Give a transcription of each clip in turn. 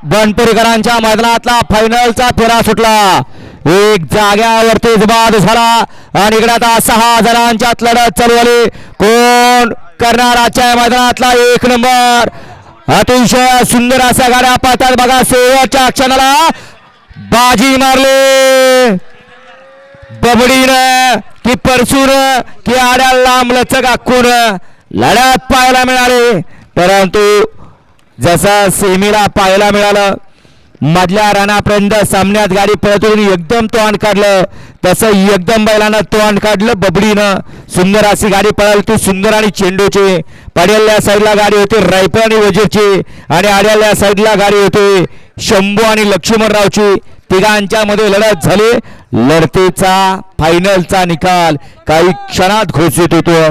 बनपुरीकरांच्या मैदानातला फायनलचा फेरा सुटला. एक जाग्यावरती बाद झाला आणि इकडे आता 6 जणांच्यात लढत चालू झाली. कोण करणार आजच्या मैदानातला 1 नंबर. अतिशय सुंदर अशा गाड्या पाहतात बघा. शेवटच्या क्षणाला बाजी मारली बबडीनं की परसून की आड्या लांब लचक आखून लढत पाहायला मिळाली. परंतु जसं सेमीला पाहायला मिळालं मधल्या रानापर्यंत सामन्यात गाडी पळतून एकदम तोंड काढलं तसं एकदम बैलानं तोंड काढलं. बबडीनं सुंदर अशी गाडी पळाली ती सुंदर आणि चेंडूची. पडेल्या साईडला गाडी होती रायफल आणि वजीरची आणि आड्याल्या साईडला गाडी होती शंभू आणि लक्ष्मणरावची. तिघांच्या मध्ये लढत झाली. लढतीचा फायनलचा निकाल काही क्षणात घोषित होतो.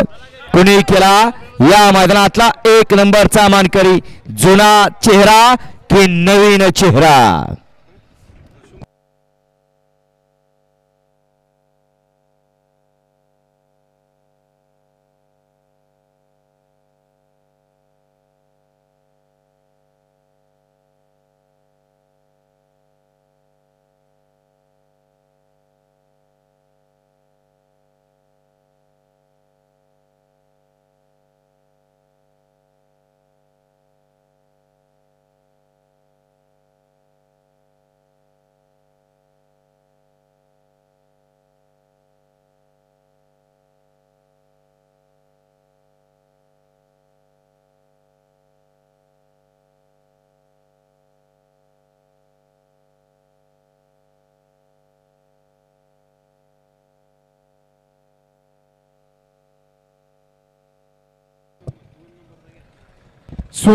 कुणी केला या मैदानातला 1 नंबरचा मानकरी. जुना चेहरा की नवीन चेहरा.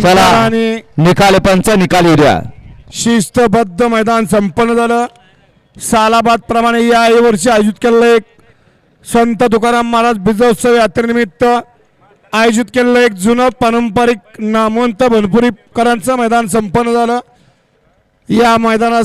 चला निकाल पंच निकाल येऊ द्या. शिस्तबद्ध मैदान संपन्न झालं. सालाबाद प्रमाणे या वर्षी आयोजित केलेलं एक संत तुकाराम महाराज बीजोत्सव यात्रेनिमित्त आयोजित केलेलं एक जुनं पारंपरिक नामवंत बनपुरीकरांचं मैदान संपन्न झालं. या मैदानाचा